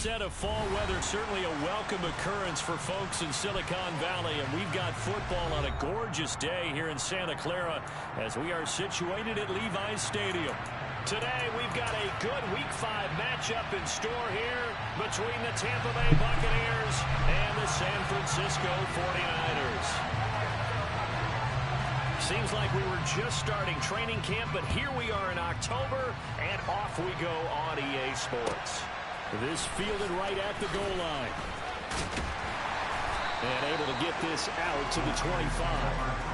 set of fall weather, certainly a welcome occurrence for folks in Silicon Valley, and we've got football on a gorgeous day here in Santa Clara as we are situated at Levi's Stadium. Today, we've got a good Week 5 matchup in store here between the Tampa Bay Buccaneers and the San Francisco 49ers. Seems like we were just starting training camp, but here we are in October, and off we go on EA Sports. This fielded right at the goal line. And able to get this out to the 25.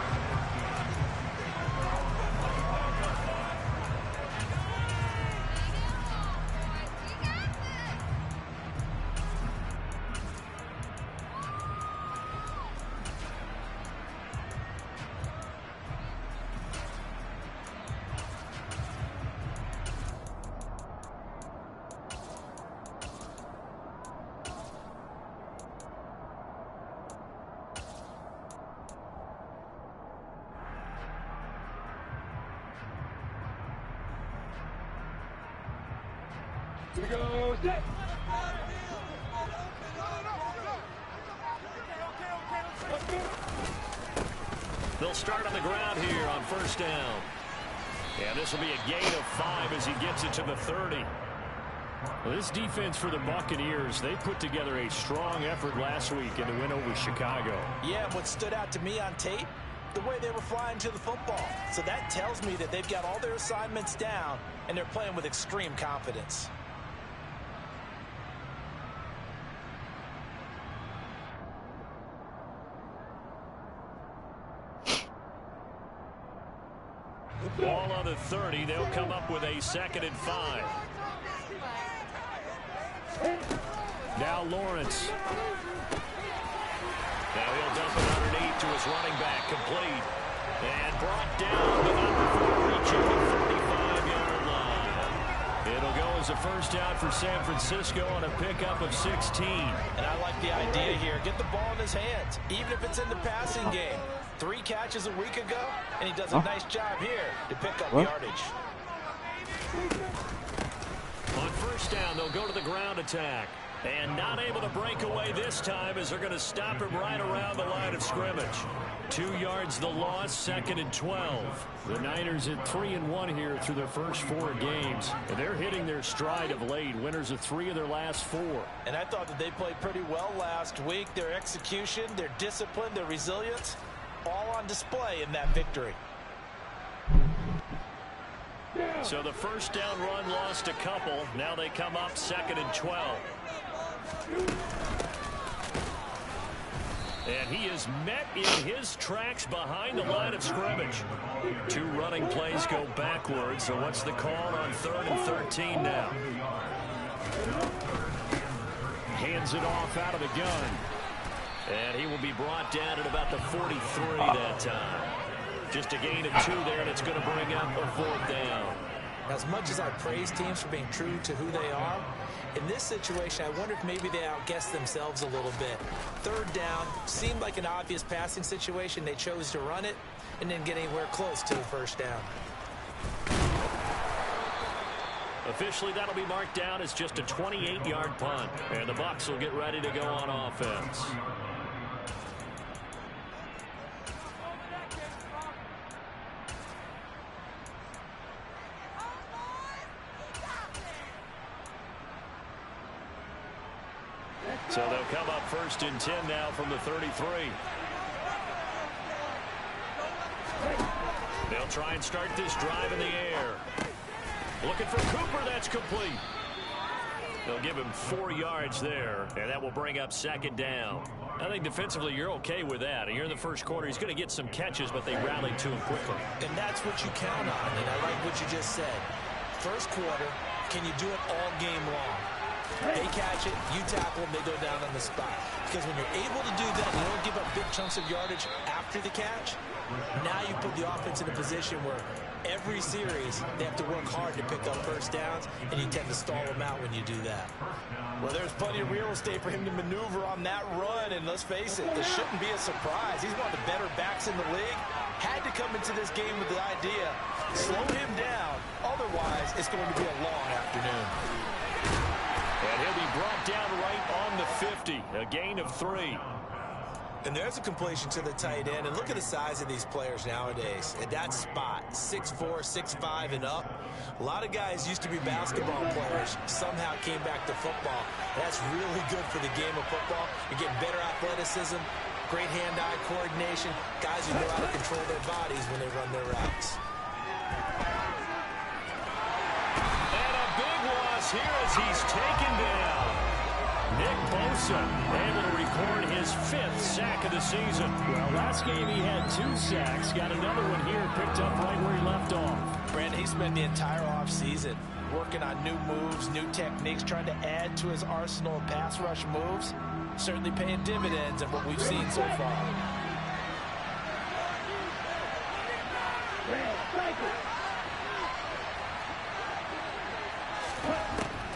They'll start on the ground here on first down. And this will be a gain of 5 as he gets it to the 30. Well, this defense for the Buccaneers, they put together a strong effort last week in the win over Chicago. Yeah, what stood out to me on tape, the way they were flying to the football. So that tells me that they've got all their assignments down, and they're playing with extreme confidence. Ball on the 30. They'll come up with a 2nd and 5. Now Lawrence. Now he'll dump it underneath to his running back. Complete. And brought down before reaching the 45-yard line. It'll go as a first down for San Francisco on a pickup of 16. And I like the idea here. Get the ball in his hands, even if it's in the passing game. 3 catches a week ago, and he does a nice job here to pick up yardage. On first down, they'll go to the ground attack. And not able to break away this time as they're going to stop him right around the line of scrimmage. 2 yards the loss, 2nd and 12. The Niners at 3-1 here through their first 4 games. And they're hitting their stride of late. Winners of 3 of their last 4. And I thought that they played pretty well last week. Their execution, their discipline, their resilience, all on display in that victory. So the first down run lost a couple. Now they come up 2nd and 12. And he is met in his tracks behind the line of scrimmage. 2 running plays go backwards. So what's the call on 3rd and 13 now? Hands it off out of the gun. And he will be brought down at about the 43 that time. Just a gain of 2 there, and it's going to bring up a 4th down. As much as I praise teams for being true to who they are, in this situation, I wonder if maybe they outguessed themselves a little bit. 3rd down seemed like an obvious passing situation. They chose to run it and didn't get anywhere close to the first down. Officially, that'll be marked down as just a 28-yard punt. And the Bucs will get ready to go on offense. So they'll come up 1st and 10 now from the 33. They'll try and start this drive in the air. Looking for Cooper. That's complete. They'll give him 4 yards there, and that will bring up 2nd down. I think defensively you're okay with that. Here in the first quarter, he's going to get some catches, but they rallied to him quickly. And that's what you count on, and I like what you just said. First quarter, can you do it all game long? They catch it, you tackle them, they go down on the spot. Because when you're able to do that, you don't give up big chunks of yardage after the catch. Now you put the offense in a position where every series they have to work hard to pick up first downs, and you tend to stall them out when you do that. Well, there's plenty of real estate for him to maneuver on that run, and let's face it, this shouldn't be a surprise. He's one of the better backs in the league. Had to come into this game with the idea, slow him down, otherwise it's going to be a long afternoon. And he'll be brought down right on the 50, a gain of 3. And there's a completion to the tight end. And look at the size of these players nowadays. At that spot, 6'4", 6'5", and up. A lot of guys used to be basketball players, somehow came back to football. That's really good for the game of football. You're getting better athleticism, great hand-eye coordination, guys who know how to control their bodies when they run their routes. And a big loss here as he's taken down. Nick Bosa able to record his 5th sack of the season. Well, last game he had 2 sacks. Got another one here, picked up right where he left off. Brandon, he spent the entire offseason working on new moves, new techniques, trying to add to his arsenal of pass rush moves. Certainly paying dividends in what we've seen so far.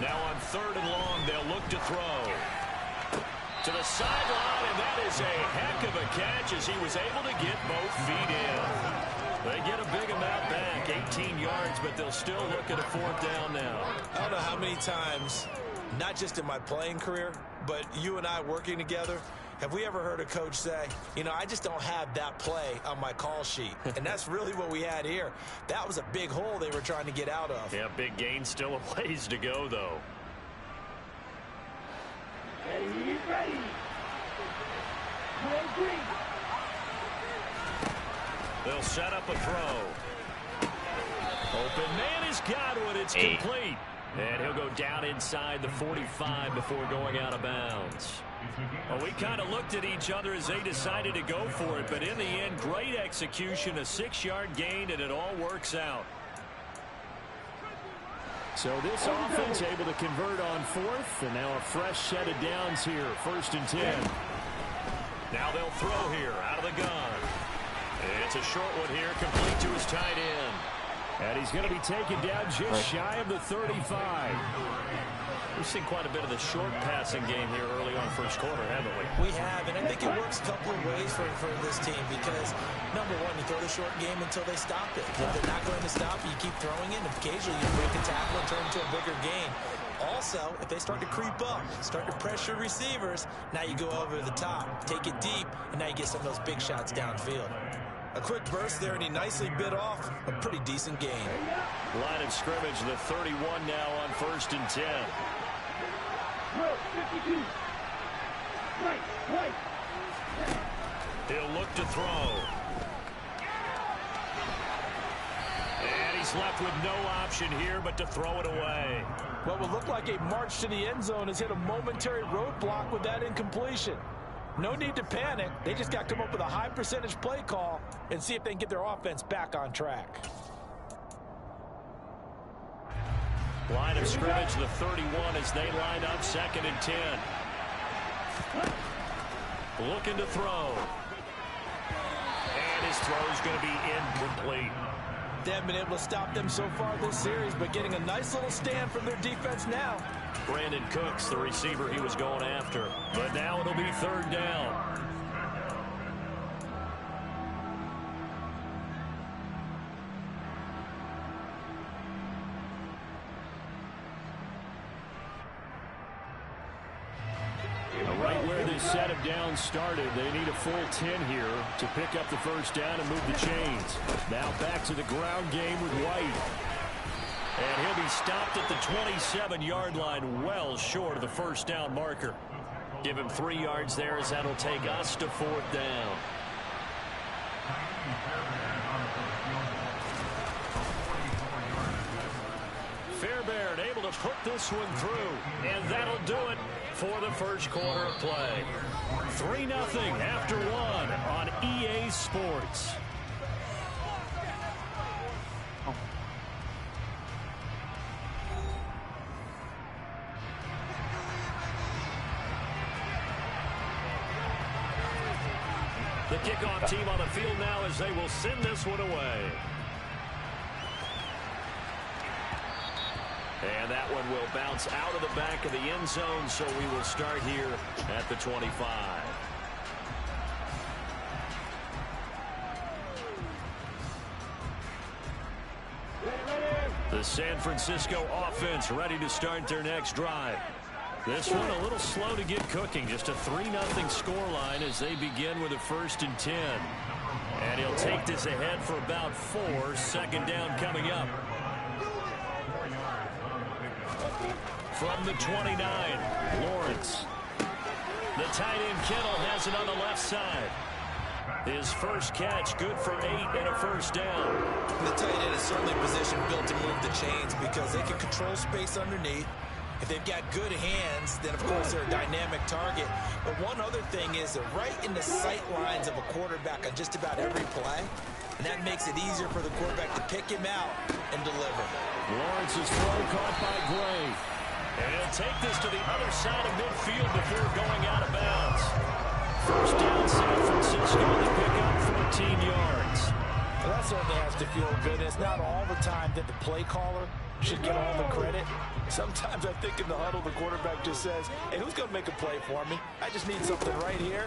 Now on 3rd and long, they'll look to throw. To the sideline, and that is a heck of a catch as he was able to get both feet in. They get a big amount back, 18 yards, but they'll still look at a 4th down now. I don't know how many times, not just in my playing career, but you and I working together, have we ever heard a coach say, you know, I just don't have that play on my call sheet? And that's really what we had here. That was a big hole they were trying to get out of. Yeah, big gain, still a ways to go, though. Ready. They'll set up a throw. Open man has got one. It's complete. And he'll go down inside the 45 before going out of bounds. Well, we kind of looked at each other as they decided to go for it, but in the end, great execution, a 6-yard gain, and it all works out. So this offense able to convert on 4th, and now a fresh set of downs here, 1st and 10. Now they'll throw here out of the gun. It's a short one here, complete to his tight end. And he's going to be taken down just shy of the 35. We've seen quite a bit of the short passing game here early on first quarter, haven't we? We have, and I think it works a couple of ways for this team because, number one, you throw the short game until they stop it. If they're not going to stop it, you keep throwing it, and occasionally you break a tackle and turn it into a bigger gain. Also, if they start to creep up, start to pressure receivers, now you go over the top, take it deep, and now you get some of those big shots downfield. A quick burst there, and he nicely bit off a pretty decent gain. Line of scrimmage, the 31 now on 1st and 10. 52. Right. He'll look to throw. And he's left with no option here but to throw it away. What would look like a march to the end zone has hit a momentary roadblock with that incompletion. No need to panic. They just got to come up with a high percentage play call and see if they can get their offense back on track. Line of scrimmage, the 31 as they line up 2nd and 10. Looking to throw. And his throw's going to be incomplete. They haven't been able to stop them so far this series, but getting a nice little stand from their defense now. Brandon Cooks, the receiver he was going after. But now it'll be 3rd down. Right where this set of downs started, they need a full 10 here to pick up the 1st down and move the chains. Now back to the ground game with White. And he'll be stopped at the 27-yard line, well short of the 1st down marker. Give him 3 yards there as that'll take us to 4th down. Fairbairn able to put this one through, and that'll do it for the first quarter of play. 3-0 after 1 on EA Sports. The kickoff team on the field now as they will send this one away. And that one will bounce out of the back of the end zone, so we will start here at the 25. The San Francisco offense ready to start their next drive. This one a little slow to get cooking. Just a 3-0 scoreline as they begin with a 1st and 10. And he'll take this ahead for about 4. 2nd down coming up. From the 29, Lawrence. The tight end Kittle has it on the left side. His first catch, good for 8 and a 1st down. The tight end is certainly positioned built to move the chains because they can control space underneath. If they've got good hands, then, of course, they're a dynamic target. But one other thing is they're right in the sight lines of a quarterback on just about every play. And that makes it easier for the quarterback to pick him out and deliver. Lawrence's throw caught by Gray. And he'll take this to the other side of midfield before going out of bounds. 1st down, San Francisco. They pick up 14 yards. Well, that certainly has to feel good. It's not all the time that the play caller should get all the credit. Sometimes I think in the huddle, the quarterback just says, hey, who's going to make a play for me? I just need something right here.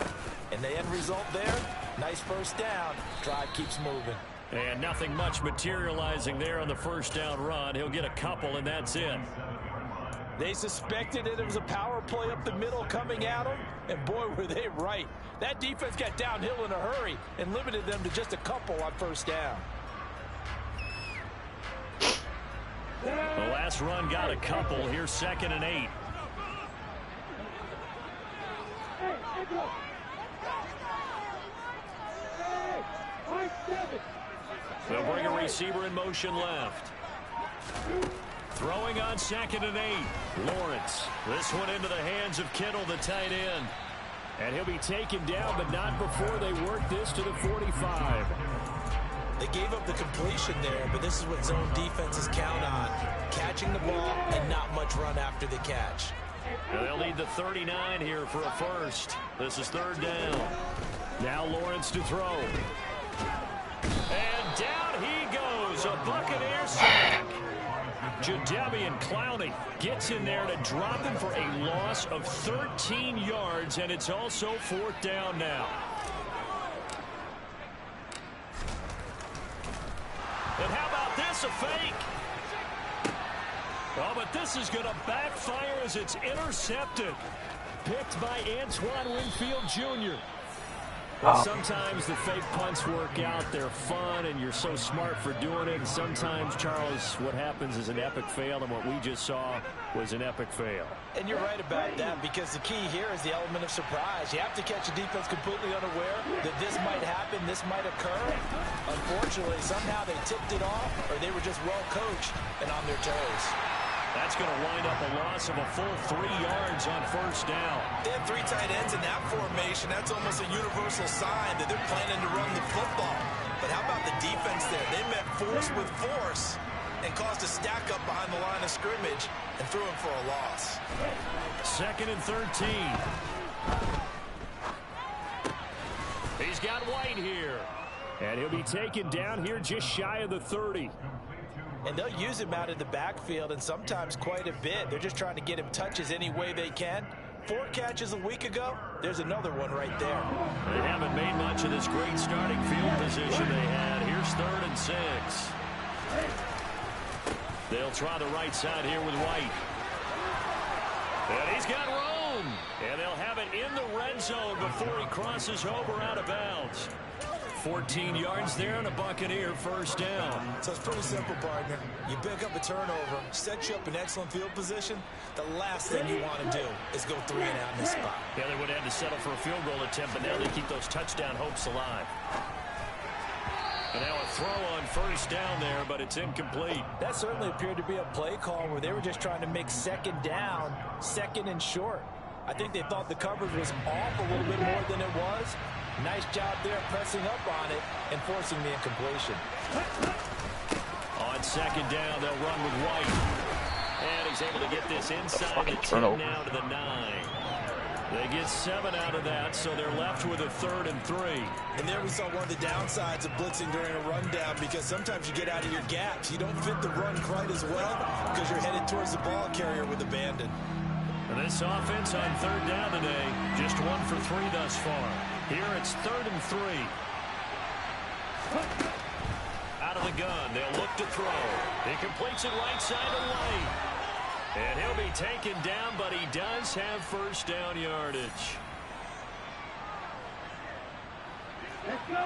And the end result there, nice 1st down. Drive keeps moving. And nothing much materializing there on the 1st down run. He'll get a couple, and that's it. They suspected that it was a power play up the middle coming at them, and boy, were they right. That defense got downhill in a hurry and limited them to just a couple on 1st down. The last run got a couple. Here's 2nd and 8. They'll bring a receiver in motion left. Throwing on 2nd and 8. Lawrence. This one into the hands of Kittle, the tight end. And he'll be taken down, but not before they work this to the 45. They gave up the completion there, but this is what zone defenses count on. Catching the ball and not much run after the catch. And they'll need the 39 here for a 1st. This is 3rd down. Now Lawrence to throw. And down he goes. A Buccaneer sack. Jadeveon Clowney gets in there to drop him for a loss of 13 yards, and it's also 4th down now. And how about this, a fake? Oh, but this is going to backfire as it's intercepted. Picked by Antoine Winfield Jr. But sometimes the fake punts work out. They're fun, and you're so smart for doing it. And sometimes, Charles, what happens is an epic fail, and what we just saw was an epic fail. And you're right about that, because the key here is the element of surprise. You have to catch a defense completely unaware that this might happen, this might occur. Unfortunately, somehow they tipped it off, or they were just well coached and on their toes. That's going to wind up a loss of a full 3 yards on 1st down. They have 3 tight ends in that formation. That's almost a universal sign that they're planning to run the football. But how about the defense there? They met force with force and caused a stack up behind the line of scrimmage and threw him for a loss. 2nd and 13. He's got White here. And he'll be taken down here just shy of the 30. And they'll use him out in the backfield, and sometimes quite a bit. They're just trying to get him touches any way they can. 4 catches a week ago. There's another one right there. They haven't made much of this great starting field position they had. Here's 3rd and 6. They'll try the right side here with White. And he's got room. And they'll have it in the red zone before he crosses over out of bounds. 14 yards there and a Buccaneer 1st down. So it's pretty simple, partner. You pick up a turnover, set you up in excellent field position. The last thing you want to do is go 3 and out in this spot. Yeah, they would have to settle for a field goal attempt, but now they keep those touchdown hopes alive. And now a throw on 1st down there, but it's incomplete. That certainly appeared to be a play call where they were just trying to make 2nd down, 2nd and short. I think they thought the coverage was off a little bit more than it was. Nice job there pressing up on it and forcing the incompletion. On 2nd down, they'll run with White. And he's able to get this inside the 10 now to the 9. They get 7 out of that, so they're left with a 3rd and 3. And there we saw one of the downsides of blitzing during a rundown, because sometimes you get out of your gaps. You don't fit the run quite as well because you're headed towards the ball carrier with abandon. And this offense on 3rd down today, just 1 for 3 thus far. Here it's 3rd and 3. Out of the gun, they'll look to throw. He completes it right side to White. And he'll be taken down, but he does have first down yardage. Let's go.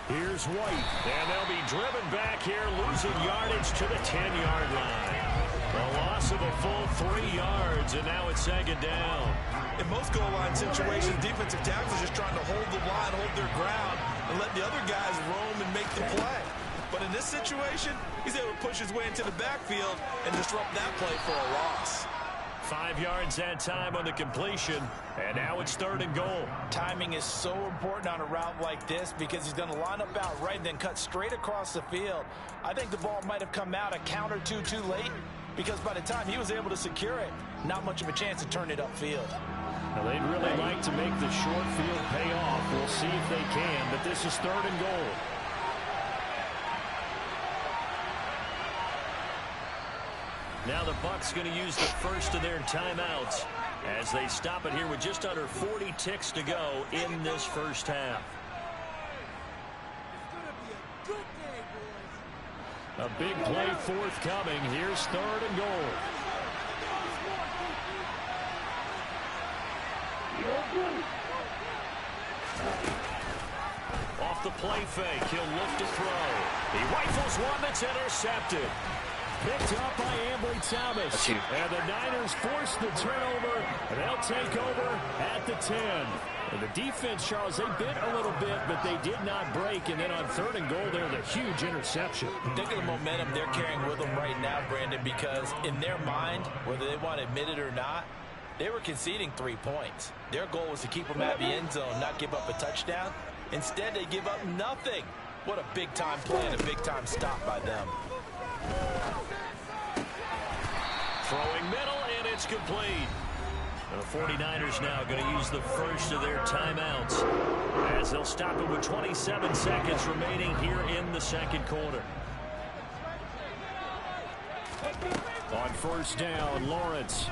Here's White, and they'll be driven back here, losing yardage to the 10-yard line. A loss of a full 3 yards, and now it's second down. In most goal line situations, defensive tackles are just trying to hold the line, hold their ground, and let the other guys roam and make the play. But in this situation, he's able to push his way into the backfield and disrupt that play for a loss. 5 yards that time on the completion, and now it's third and goal. Timing is so important on a route like this because he's going to line up out right and then cut straight across the field. I think the ball might have come out a count or two too late because by the time he was able to secure it, not much of a chance to turn it upfield. Now, they'd really like to make the short field pay off. We'll see if they can, but this is third and goal. Now the Bucs going to use the first of their timeouts as they stop it here with just under 40 ticks to go in this first half. A big play forthcoming. Here's third and goal. Off the play fake, he'll look to throw. He rifles one that's intercepted. Picked up by Ambry Thomas. And the Niners force the turnover, and they'll take over at the 10. And the defense, Charles, they bit a little bit, but they did not break. And then on third and goal, there's a huge interception. Think of the momentum they're carrying with them right now, Brandon, because in their mind, whether they want to admit it or not, they were conceding 3 points. Their goal was to keep them at the end zone, not give up a touchdown. Instead, they give up nothing. What a big-time play and a big-time stop by them. Throwing middle, and it's complete. The 49ers now going to use the first of their timeouts as they'll stop it with 27 seconds remaining here in the second quarter. On first down, Lawrence.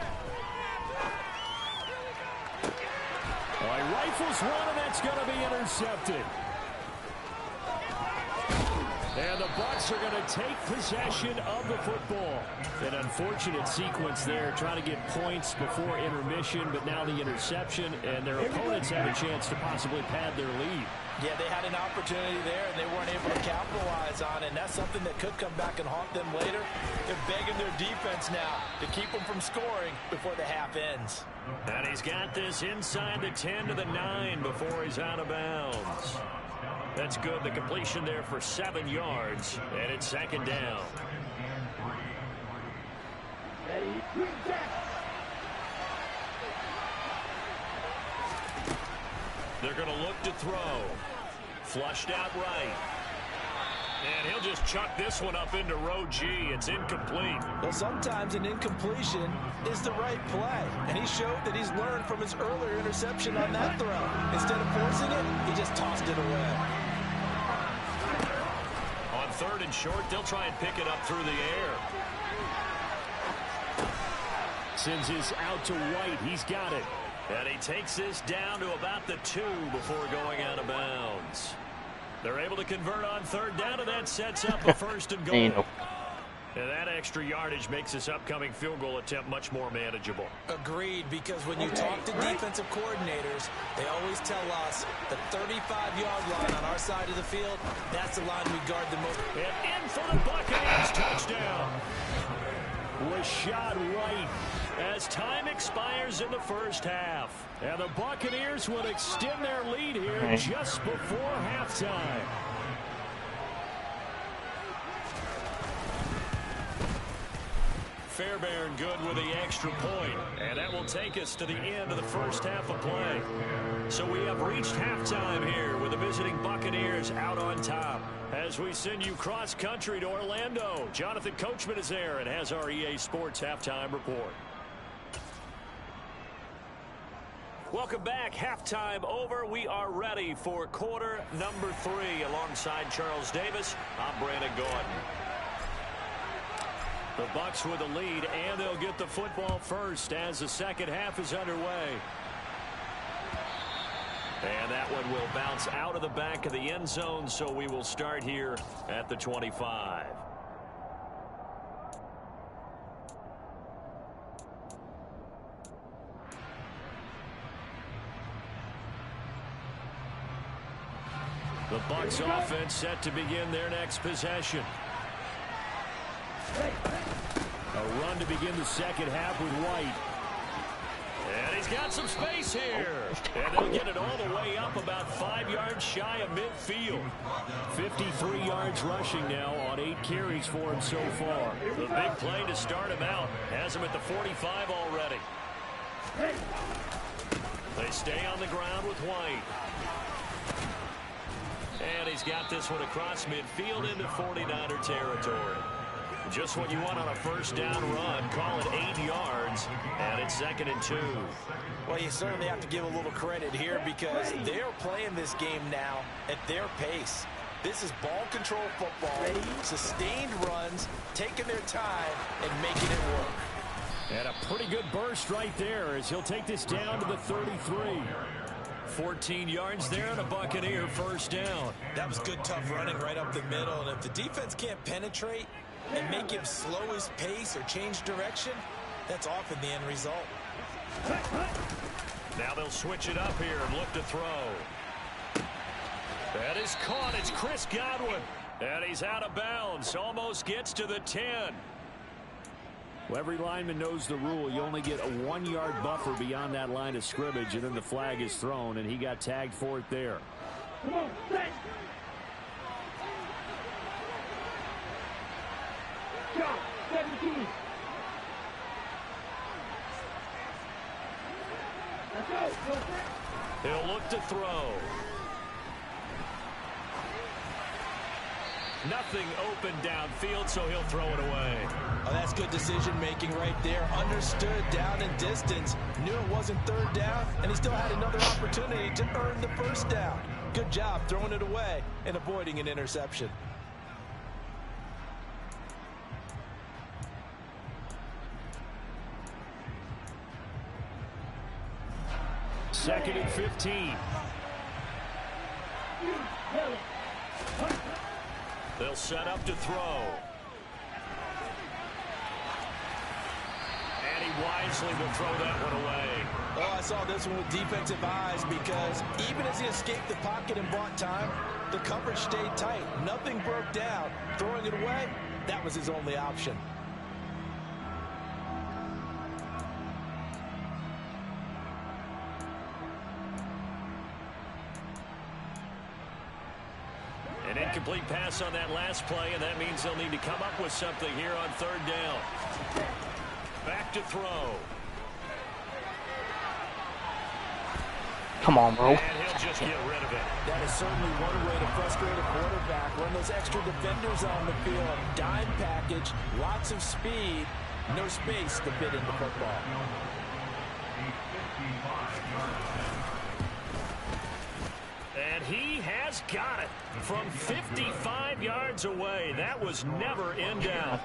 He rifles one, and that's going to be intercepted. And the Bucs are going to take possession of the football. An unfortunate sequence there, trying to get points before intermission, but now the interception, and their opponents have a chance to possibly pad their lead. Yeah, they had an opportunity there, and they weren't able to capitalize on it, and that's something that could come back and haunt them later. They're begging their defense now to keep them from scoring before the half ends. And he's got this inside the 10 to the 9 before he's out of bounds. That's good. The completion there for 7 yards, and it's second down. They're going to look to throw. Flushed out right. And he'll just chuck this one up into row G. It's incomplete. Well, sometimes an incompletion is the right play. And he showed that he's learned from his earlier interception on that throw. Instead of forcing it, he just tossed it away. On third and short, they'll try and pick it up through the air. Sends his out to White. He's got it. And he takes this down to about the 2 before going out of bounds. They're able to convert on third down, and that sets up a first and goal. And that extra yardage makes this upcoming field goal attempt much more manageable. Agreed, because when you talk to defensive coordinators, they always tell us the 35-yard line on our side of the field, that's the line we guard the most. And in for the Buccaneers, touchdown. Rashad White as time expires in the first half. And the Buccaneers will extend their lead here just before halftime. Fairbairn good with the extra point, and that will take us to the end of the first half of play. So we have reached halftime here with the visiting Buccaneers out on top. As we send you cross-country to Orlando, Jonathan Coachman is there and has our EA Sports halftime report. Welcome back. Halftime over. We are ready for quarter number 3. Alongside Charles Davis, I'm Brandon Gordon. The Bucs with the lead, and they'll get the football first as the second half is underway. And that one will bounce out of the back of the end zone, so we will start here at the 25. The Bucs offense set to begin their next possession. A run to begin the second half with White. And he's got some space here. And they'll get it all the way up about 5 yards shy of midfield. 53 yards rushing now on 8 carries for him so far. The big play to start him out has him at the 45 already. They stay on the ground with White. And he's got this one across midfield into 49er territory. Just what you want on a first down run. Call it 8 yards, and it's 2nd and 2. Well, you certainly have to give a little credit here because they're playing this game now at their pace. This is ball control football, sustained runs, taking their time, and making it work. And a pretty good burst right there as he'll take this down to the 33. 14 yards there and a Buccaneer first down. That was good, tough running right up the middle. And if the defense can't penetrate and make him slow his pace or change direction, that's often the end result. Now they'll switch it up here and look to throw. That is caught. It's Chris Godwin. And he's out of bounds. Almost gets to the 10. Well, every lineman knows the rule. You only get a 1-yard buffer beyond that line of scrimmage, and then the flag is thrown, and he got tagged for it there. Come on, set. Shot, 17. Let's go. He'll look to throw. Nothing open downfield, so he'll throw it away. Oh, that's good decision-making right there. Understood down and distance. Knew it wasn't third down, and he still had another opportunity to earn the first down. Good job throwing it away and avoiding an interception. Second and 15. They'll set up to throw. And he wisely will throw that one away. Oh, I saw this one with defensive eyes because even as he escaped the pocket and bought time, the coverage stayed tight. Nothing broke down. Throwing it away, that was his only option. An incomplete pass on that last play, and that means they'll need to come up with something here on third down. Back to throw. Come on, bro. And he'll just get rid of it. That is certainly one way to frustrate a quarterback. Run those extra defenders on the field. Dime package, lots of speed, no space to fit into football. And he has got it from 55 yards away. That was never in doubt.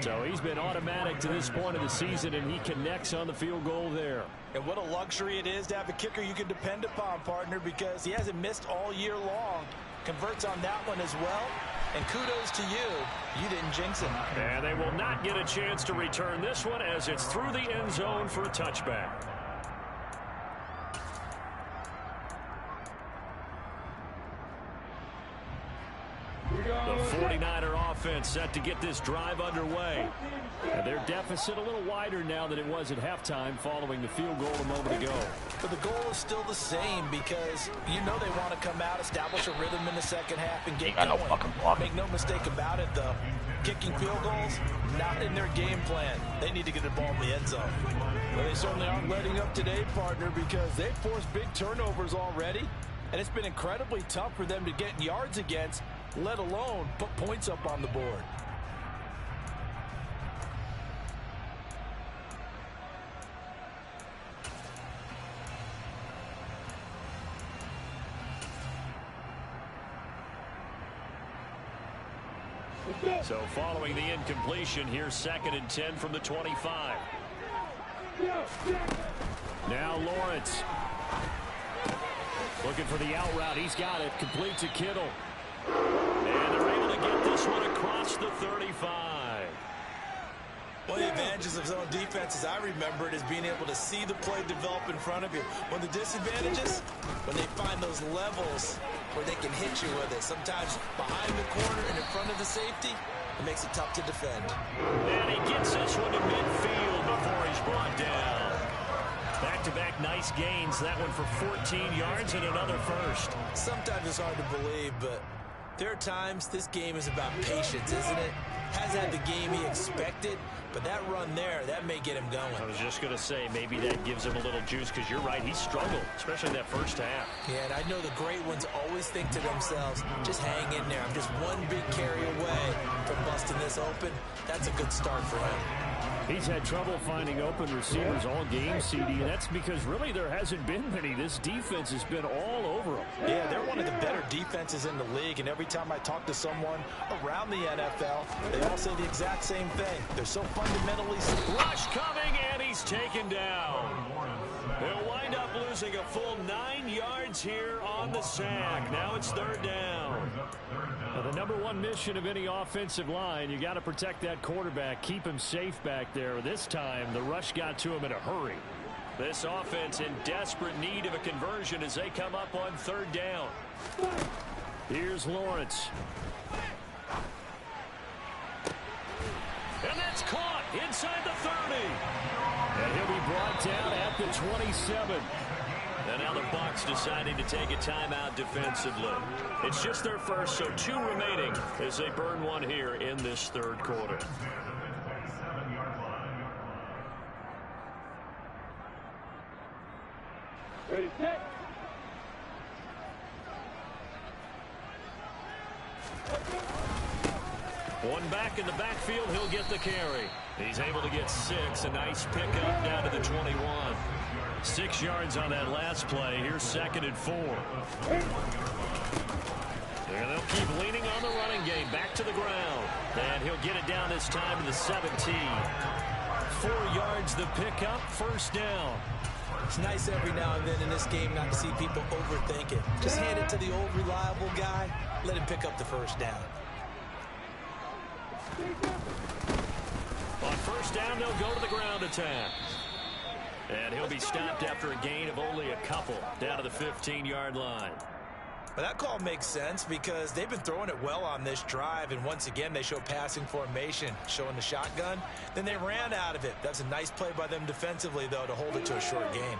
So he's been automatic to this point of the season, and he connects on the field goal there. And what a luxury it is to have a kicker you can depend upon, partner, because he hasn't missed all year long. Converts on that one as well. And kudos to you. You didn't jinx him. And they will not get a chance to return this one as it's through the end zone for a touchback. The 49er offense set to get this drive underway. And their deficit a little wider now than it was at halftime following the field goal a moment ago. But the goal is still the same because you know they want to come out, establish a rhythm in the second half, and get going. No fucking block. Make no mistake about it, though. Kicking field goals, not in their game plan. They need to get the ball in the end zone. Well, they certainly aren't letting up today, partner, because they've forced big turnovers already. And it's been incredibly tough for them to get yards against, let alone put points up on the board. So following the incompletion, here's 2nd and 10 from the 25. Now Lawrence. Looking for the out route. He's got it. Complete to Kittle. And they're able to get this one across the 35. One of the advantages of zone defense, as I remember it, is being able to see the play develop in front of you. One of the disadvantages, when they find those levels where they can hit you with it. Sometimes behind the corner and in front of the safety, it makes it tough to defend. And he gets this one to midfield before he's brought down. Back-to-back nice gains. That one for 14 yards and another first. Sometimes it's hard to believe, but there are times this game is about patience, isn't it? Hasn't had the game he expected, but that run there, that may get him going. I was just going to say, maybe that gives him a little juice, because you're right, he struggled, especially that first half. Yeah, and I know the great ones always think to themselves, just hang in there. I'm just one big carry away from busting this open. That's a good start for him. He's had trouble finding open receivers all game, CD, and that's because really there hasn't been many. This defense has been all over him. Yeah, they're one of the better defenses in the league, and every time I talk to someone around the NFL, they all say the exact same thing. They're so fundamentally... Rush coming, and he's taken down. They'll wind up losing a full 9 yards here on the sack. Now it's third down. Now, the number one mission of any offensive line, you got to protect that quarterback, keep him safe back there. This time, the rush got to him in a hurry. This offense in desperate need of a conversion as they come up on third down. Here's Lawrence. And that's caught inside the 30. And he'll be brought down at the 27. And now the Bucs deciding to take a timeout defensively. It's just their first, so 2 remaining as they burn one here in this third quarter. Ready, set. One back in the backfield, he'll get the carry. He's able to get 6, a nice pickup down to the 21. 6 yards on that last play. Here's 2nd and 4. And they'll keep leaning on the running game. Back to the ground. And he'll get it down this time to the 17. 4 yards the pickup, first down. It's nice every now and then in this game not to see people overthink it. Just hand it to the old reliable guy. Let him pick up the first down. On first down, they'll go to the ground attack. And he'll be stopped after a gain of only a couple down to the 15-yard line. But that call makes sense because they've been throwing it well on this drive, and once again they show passing formation, showing the shotgun. Then they ran out of it. That's a nice play by them defensively, though, to hold it to a short gain.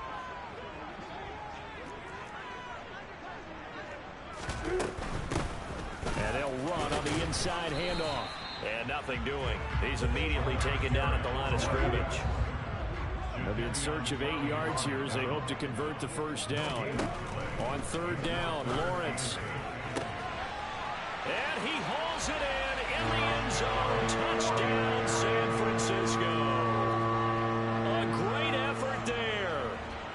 And they'll run on the inside handoff. And nothing doing. He's immediately taken down at the line of scrimmage. They'll be in search of 8 yards here as they hope to convert the first down. On third down, Lawrence. And he hauls it in the end zone. Touchdown, San Francisco. A great effort there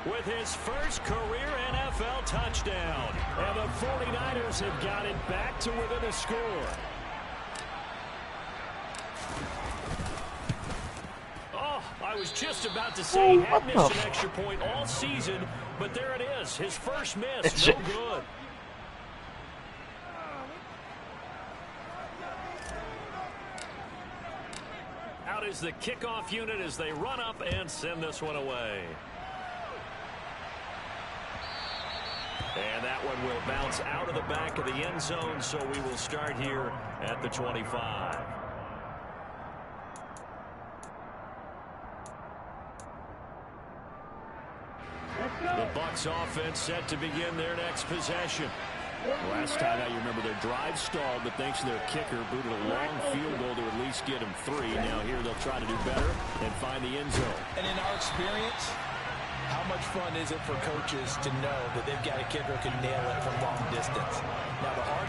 with his first career NFL touchdown. And the 49ers have got it back to within a score. I was just about to say he had missed an extra point all season, but there it is. His first miss, no good. Out is the kickoff unit as they run up and send this one away. And that one will bounce out of the back of the end zone, so we will start here at the 25. The Bucs offense set to begin their next possession. Last time out, you remember their drive stalled, but thanks to their kicker, booted a long field goal to at least get them 3. Now here they'll try to do better and find the end zone. And in our experience, how much fun is it for coaches to know that they've got a kicker who can nail it from long distance? Now the hard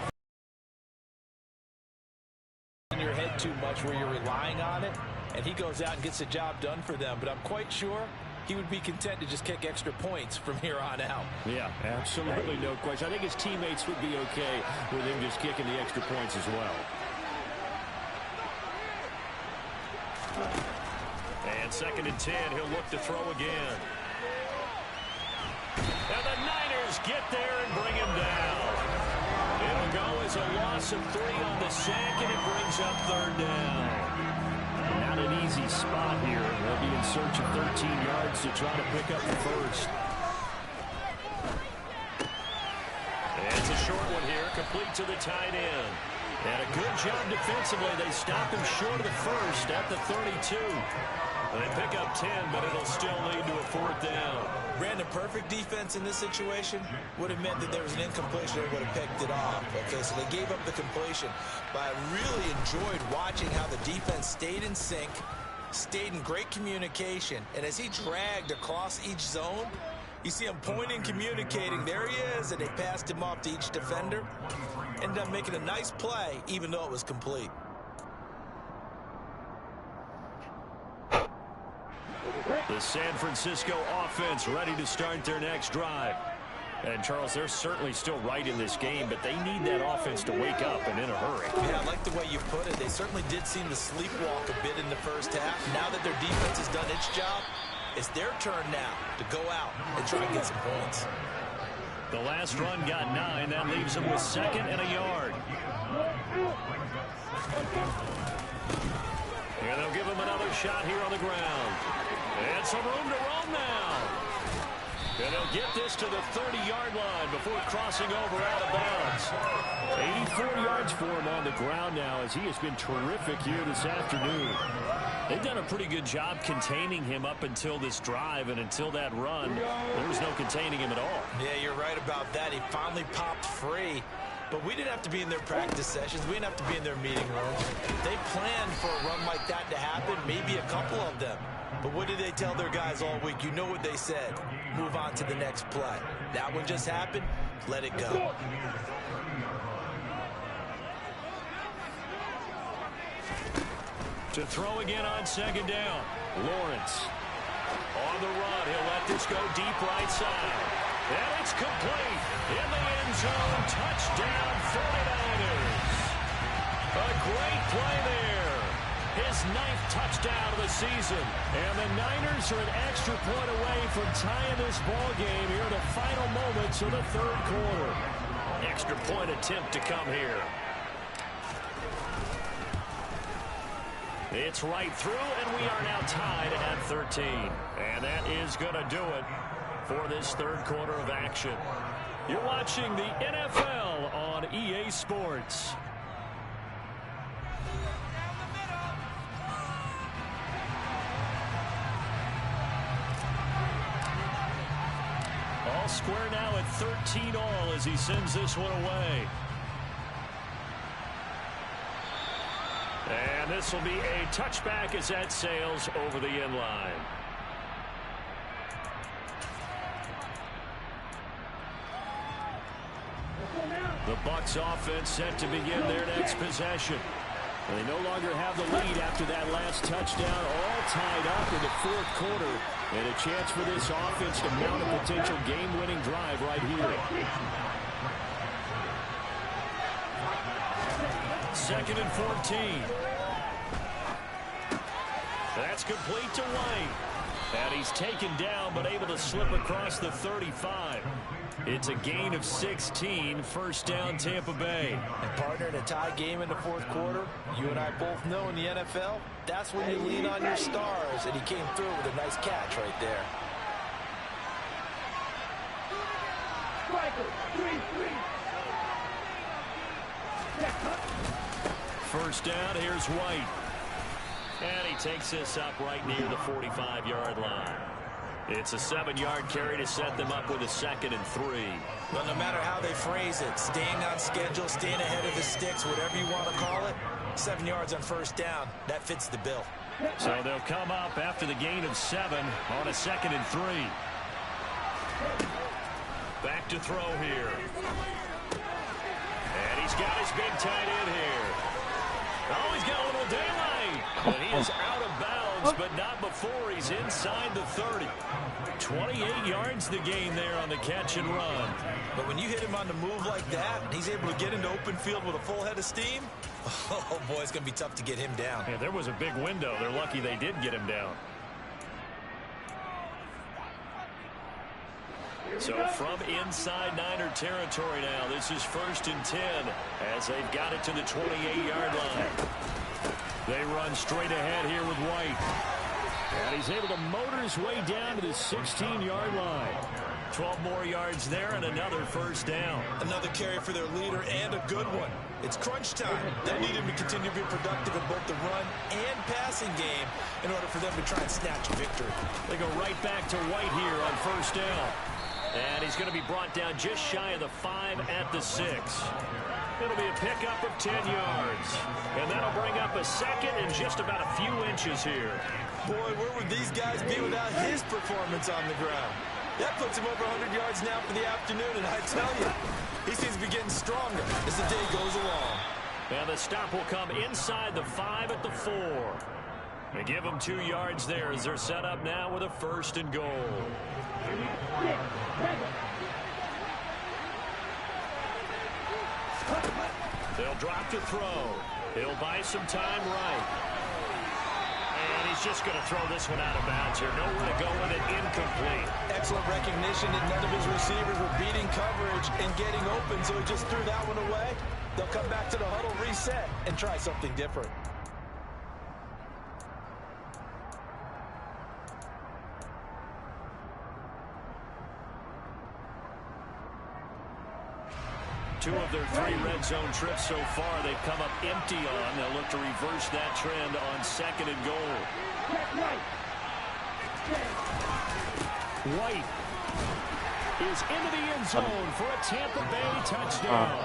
in your head too much where you're relying on it, and he goes out and gets the job done for them. But I'm quite sure he would be content to just kick extra points from here on out. Yeah, absolutely no question. I think his teammates would be okay with him just kicking the extra points as well. And 2nd and 10, he'll look to throw again. And the Niners defenders get there and bring him down. It'll go as a loss of 3 on the sack, and it brings up 3rd down. Not an easy spot here. They'll be in search of 13 yards to try to pick up the first. It's a short one here, complete to the tight end. And a good job defensively. They stop him short of the first at the 32. They pick up 10, but it'll still lead to a 4th down. Brandon, perfect defense in this situation would have meant that there was an incompletion. They would have picked it off. Okay, so they gave up the completion. But I really enjoyed watching how the defense stayed in sync, stayed in great communication. And as he dragged across each zone, you see him pointing, communicating. There he is, and they passed him off to each defender. Ended up making a nice play, even though it was complete. The San Francisco offense ready to start their next drive. And, Charles, they're certainly still right in this game, but they need that offense to wake up and in a hurry. Yeah, I like the way you put it. They certainly did seem to sleepwalk a bit in the first half. Now that their defense has done its job, it's their turn now to go out and try and get some points. The last run got 9. That leaves them with 2nd and a yard. And they'll give him another shot here on the ground. And some room to roam now. And they'll get this to the 30-yard line before crossing over out of bounds. 84 yards for him on the ground now, as he has been terrific here this afternoon. They've done a pretty good job containing him up until this drive, and until that run, there was no containing him at all. Yeah, you're right about that. He finally popped free. But we didn't have to be in their practice sessions. We didn't have to be in their meeting rooms. They planned for a run like that to happen, maybe a couple of them. But what did they tell their guys all week? You know what they said. Move on to the next play. That one just happened. Let it go. To throw again on 2nd down. Lawrence on the run. He'll let this go deep right side. And it's complete. In the end zone. Touchdown 49ers. A great play there. His 9th touchdown of the season. And the Niners are an extra point away from tying this ball game here in the final moments of the 3rd quarter. Extra point attempt to come here. It's right through, and we are now tied at 13. And that is going to do it for this 3rd quarter of action. You're watching the NFL on EA Sports. All square now at 13 all as he sends this one away. And this will be a touchback as that sails over the end line. The Bucs offense set to begin their next possession. And they no longer have the lead after that last touchdown, all tied up in the 4th quarter. And a chance for this offense to mount a potential game-winning drive right here. 2nd and 14. That's complete to White. And he's taken down, but able to slip across the 35. It's a gain of 16, 1st down Tampa Bay. And partner, in a tie game in the 4th quarter, you and I both know in the NFL, that's when you lean on your stars. And he came through with a nice catch right there. Striker, 3-3. 1st down, here's White. And he takes this up right near the 45-yard line. It's a 7-yard carry to set them up with a 2nd and 3. Well, no matter how they phrase it, staying on schedule, staying ahead of the sticks, whatever you want to call it, 7 yards on 1st down, that fits the bill. So they'll come up after the gain of 7 on a 2nd and 3. Back to throw here. And he's got his big tight end here. Oh, he's got a little daylight. And he is out of bounds, but not before he's inside the 30. 28 yards the gain there on the catch and run. But when you hit him on the move like that, and he's able to get into open field with a full head of steam, oh, boy, it's going to be tough to get him down. Yeah, there was a big window. They're lucky they did get him down. So from inside Niner territory now, this is 1st and 10 as they've got it to the 28-yard line. They run straight ahead here with White. And he's able to motor his way down to the 16-yard line. 12 more yards there and another 1st down. Another carry for their leader and a good one. It's crunch time. They need him to continue to be productive in both the run and passing game in order for them to try and snatch a victory. They go right back to White here on 1st down. And he's going to be brought down just shy of the 5 at the 6. It'll be a pickup of 10 yards. And that'll bring up a second and just about a few inches here. Boy, where would these guys be without his performance on the ground? That puts him over 100 yards now for the afternoon, and I tell you, he seems to be getting stronger as the day goes along. And the stop will come inside the 5 at the 4. They give them 2 yards there as they're set up now with a 1st and goal. They'll drop to throw. He'll buy some time right. And he's just going to throw this one out of bounds here. Nowhere to go with it. Incomplete. Excellent recognition that none of his receivers were beating coverage and getting open, so he just threw that one away. They'll come back to the huddle, reset, and try something different. Two of their 3 red zone trips so far, they've come up empty on. They'll look to reverse that trend on 2nd and goal. White is into the end zone for a Tampa Bay touchdown.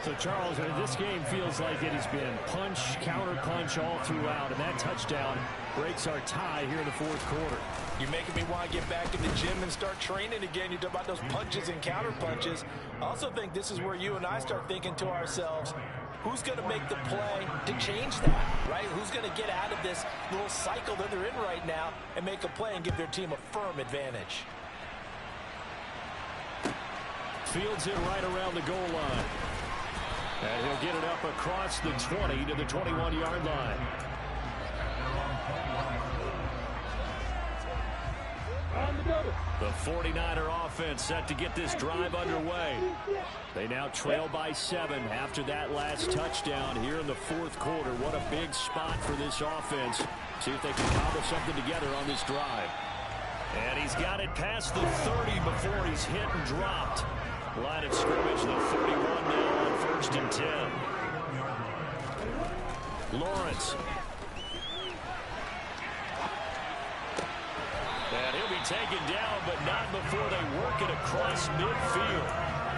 So, Charles, this game feels like it has been punch, counter-punch all throughout, and that touchdown breaks our tie here in the 4th quarter. You're making me want to get back in the gym and start training again. You talk about those punches and counter punches. I also think this is where you and I start thinking to ourselves, who's going to make the play to change that, right? Who's going to get out of this little cycle that they're in right now and make a play and give their team a firm advantage? Fields it right around the goal line. And he'll get it up across the 20 to the 21-yard line. The 49er offense set to get this drive underway. They now trail by 7 after that last touchdown here in the 4th quarter. What a big spot for this offense. See if they can cobble something together on this drive. And he's got it past the 30 before he's hit and dropped. Line of scrimmage, the 31 now on 1st and 10. Lawrence. And he'll be taken down, but not before they work it across midfield.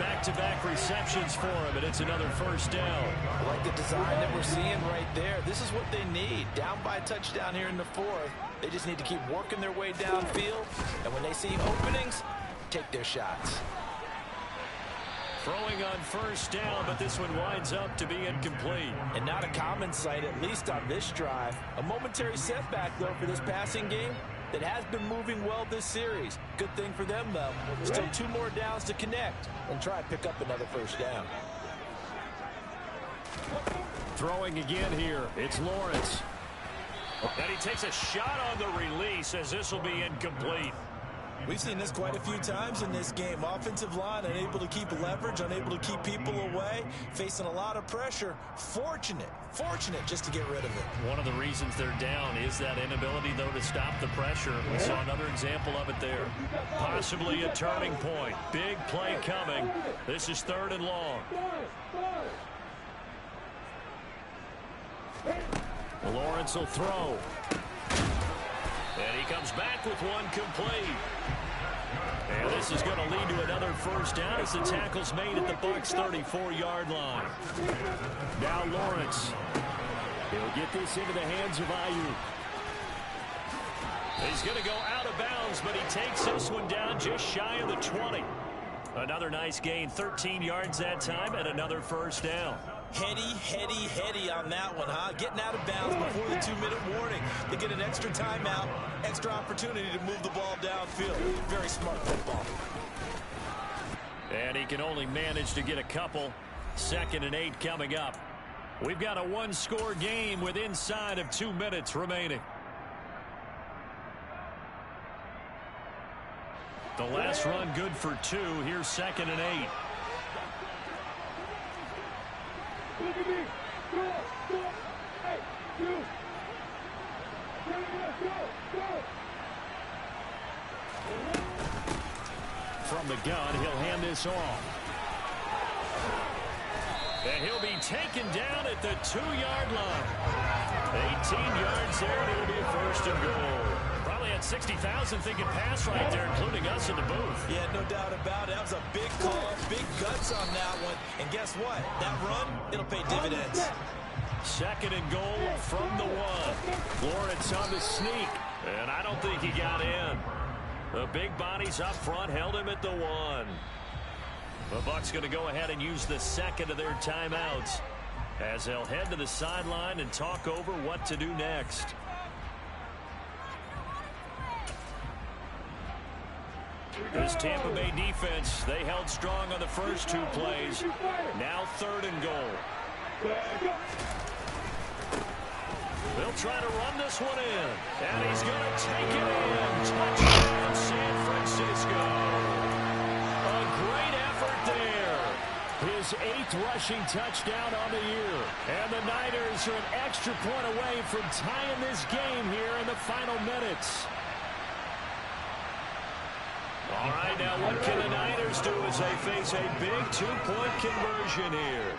Back-to-back receptions for him, and it's another 1st down. I like the design that we're seeing right there. This is what they need. Down by a touchdown here in the 4th. They just need to keep working their way downfield, and when they see openings, take their shots. Throwing on 1st down, but this one winds up to be incomplete. And not a common sight, at least on this drive. A momentary setback, though, for this passing game that has been moving well this series. Good thing for them, though. Still 2 more downs to connect and try and pick up another 1st down. Throwing again here, it's Lawrence. And he takes a shot on the release as this will be incomplete. We've seen this quite a few times in this game. Offensive line unable to keep leverage, unable to keep people away, facing a lot of pressure. Fortunate just to get rid of it. One of the reasons they're down is that inability, though, to stop the pressure. We saw another example of it there. Possibly a turning point. Big play coming. This is 3rd and long. Lawrence will throw. And he comes back with one complete. And this is going to lead to another 1st down as the tackle's made at the Bucs' 34-yard line. Now Lawrence. He'll get this into the hands of Ayuk. He's going to go out of bounds, but he takes this one down just shy of the 20. Another nice gain, 13 yards that time, and another 1st down. Heady on that one, huh? Getting out of bounds before the 2-minute warning. They get an extra timeout, extra opportunity to move the ball downfield. Very smart football. And he can only manage to get a couple. 2nd and 8 coming up. We've got a 1-score game with inside of 2 minutes remaining. The last run good for 2. Here's 2nd and 8. Look at me. Go. 8, 2. Go. From the gun, he'll hand this off. And he'll be taken down at the 2-yard line. 18 yards there, and it'll be a 1st and goal. Probably had 60,000 thinking pass right there, including us in the booth. Yeah, no doubt about it. That was a big call, big guts on that one. And guess what? That run, it'll pay dividends. 2nd and goal from the 1. Lawrence on the sneak, and I don't think he got in. The big bodies up front held him at the 1. The Bucs going to go ahead and use the 2nd of their timeouts as they'll head to the sideline and talk over what to do next. This Tampa Bay defense, they held strong on the first 2 plays. Now 3rd and goal. They'll try to run this one in. And he's going to take it in. Touchdown, San Francisco. A great effort there. His 8th rushing touchdown on the year. And the Niners are an extra point away from tying this game here in the final minutes. All right, now what can the Niners do as they face a big 2-point conversion here?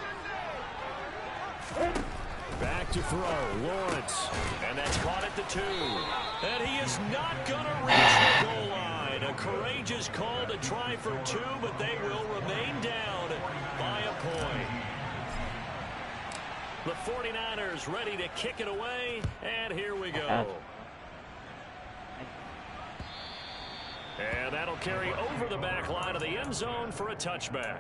Back to throw, Lawrence. And that's caught at the 2. And he is not going to reach the goal line. A courageous call to try for 2, but they will remain down by a point. The 49ers ready to kick it away, and here we go. And that'll carry over the back line of the end zone for a touchback.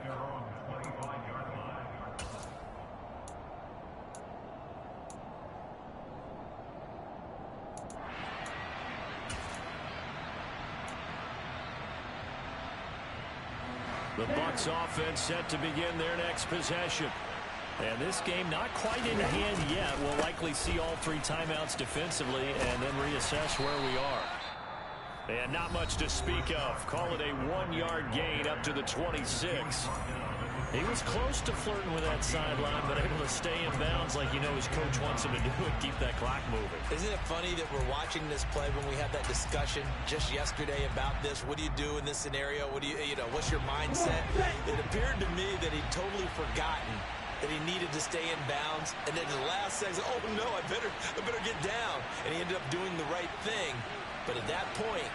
The Bucs offense set to begin their next possession. And this game not quite in hand yet. We'll likely see all 3 timeouts defensively and then reassess where we are. And not much to speak of. Call it a 1-yard gain up to the 26. He was close to flirting with that sideline, but able to stay in bounds like his coach wants him to do and keep that clock moving. Isn't it funny that we're watching this play when we had that discussion just yesterday about this? What do you do in this scenario? What do what's your mindset? It appeared to me that he'd totally forgotten that he needed to stay in bounds, and then the last second, oh no, I better get down. And he ended up doing the right thing. But at that point,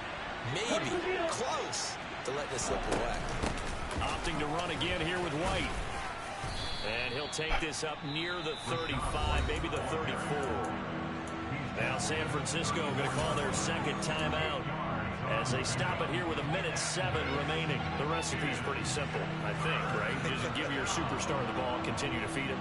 maybe close to letting it slip away. Opting to run again here with White. And he'll take this up near the 35, maybe the 34. Now San Francisco going to call their 2nd timeout as they stop it here with 1:07 remaining. The recipe's pretty simple, I think, right? Just give your superstar the ball, continue to feed him.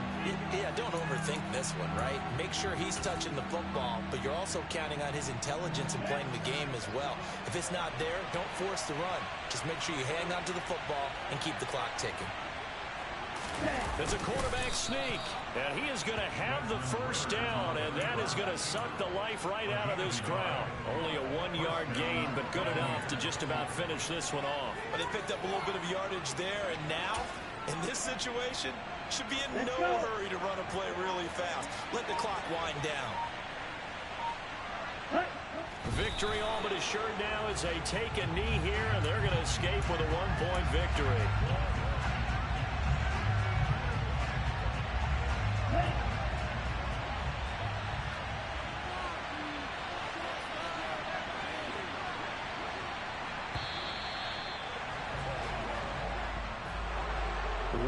Yeah, don't overthink this one, right? Make sure he's touching the football, but you're also counting on his intelligence in playing the game as well. If it's not there, don't force the run. Just make sure you hang on to the football and keep the clock ticking. It's a quarterback sneak, and he is going to have the 1st down, and that is going to suck the life right out of this crowd. Only a 1-yard gain, but good enough to just about finish this one off. But they picked up a little bit of yardage there, and now, in this situation, should be in no hurry to run a play really fast. Let the clock wind down. Victory all but assured now as they take a knee here, and they're going to escape with a 1-point victory.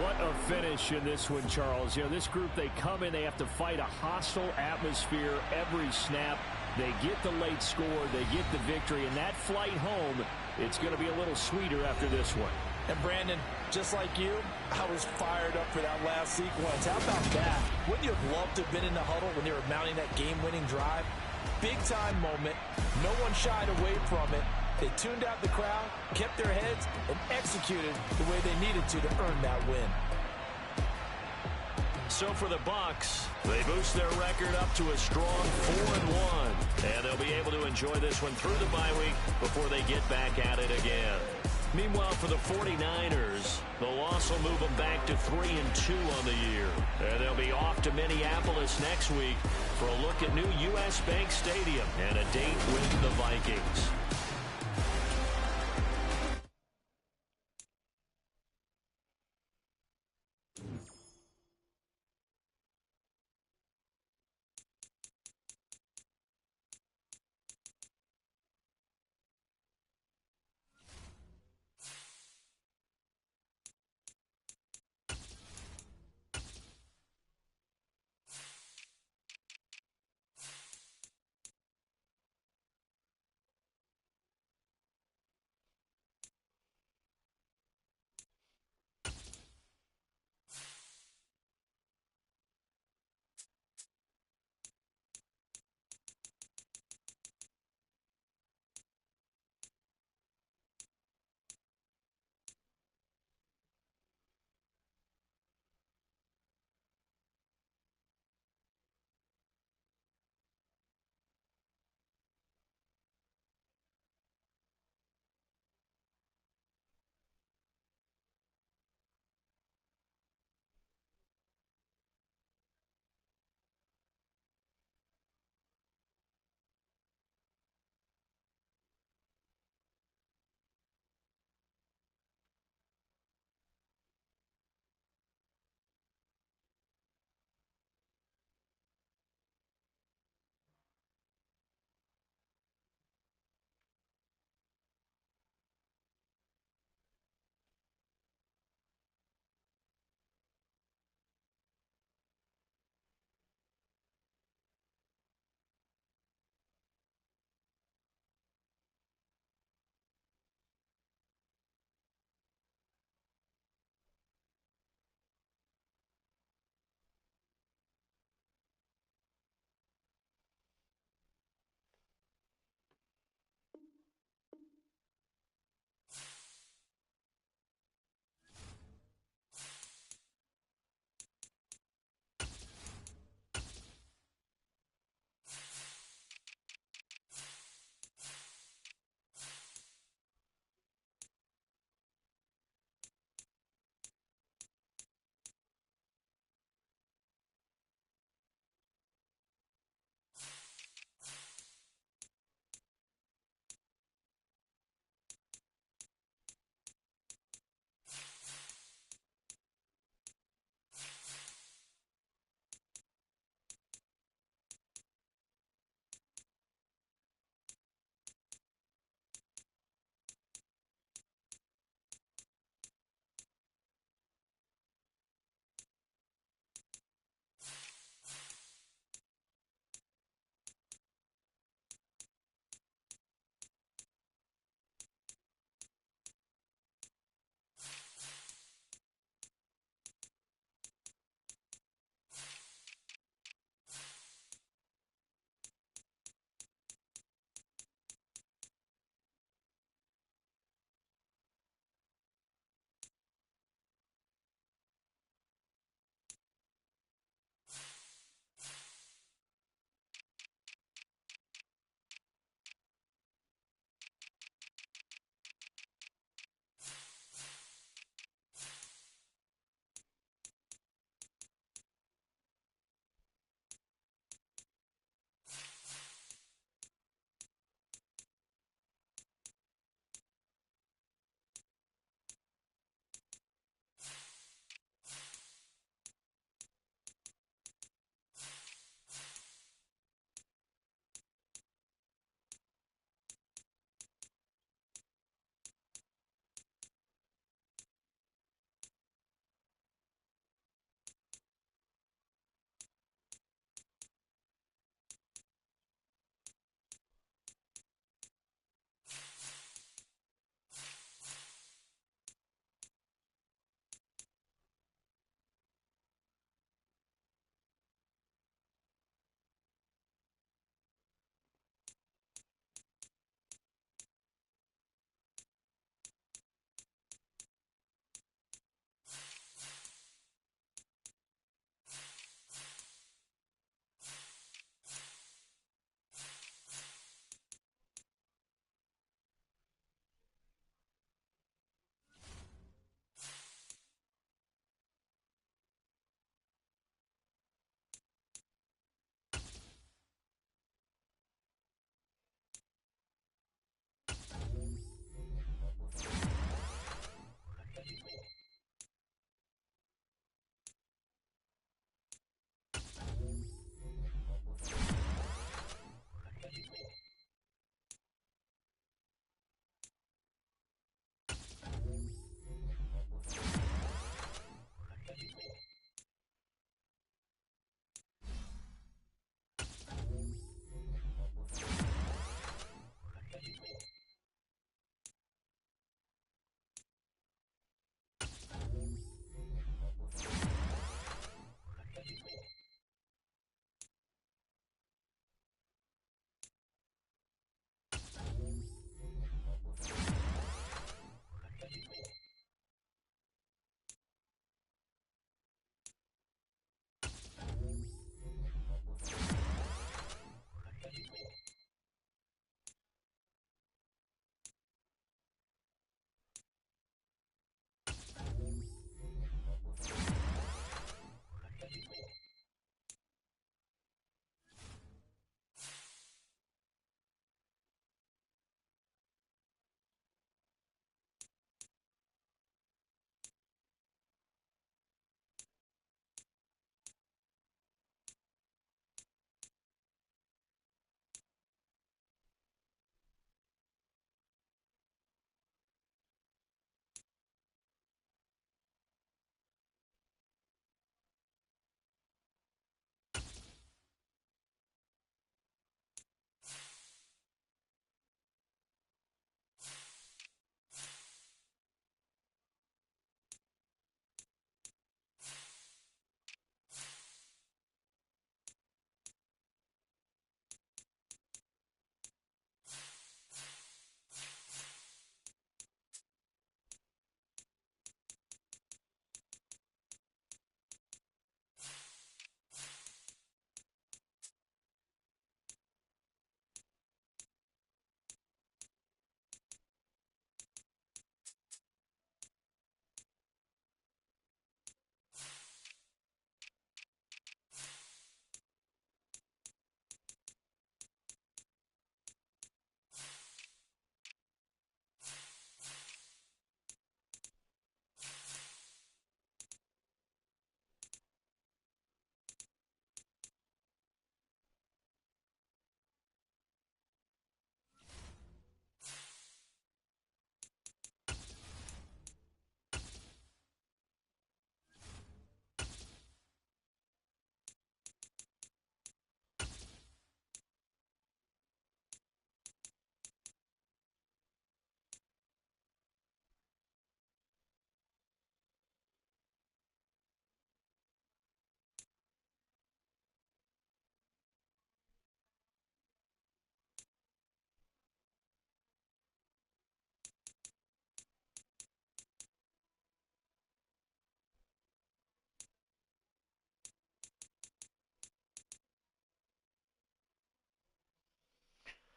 What a finish in this one, Charles. This group, they come in, they have to fight a hostile atmosphere every snap. They get the late score, they get the victory, and that flight home, it's going to be a little sweeter after this one. And Brandon, just like you, I was fired up for that last sequence. How about that? Wouldn't you have loved to have been in the huddle when they were mounting that game-winning drive? Big-time moment. No one shied away from it. They tuned out the crowd, kept their heads, and executed the way they needed to earn that win. So for the Bucs, they boost their record up to a strong 4-1. And they'll be able to enjoy this one through the bye week before they get back at it again. Meanwhile, for the 49ers, the loss will move them back to 3-2 on the year. And they'll be off to Minneapolis next week for a look at new U.S. Bank Stadium and a date with the Vikings.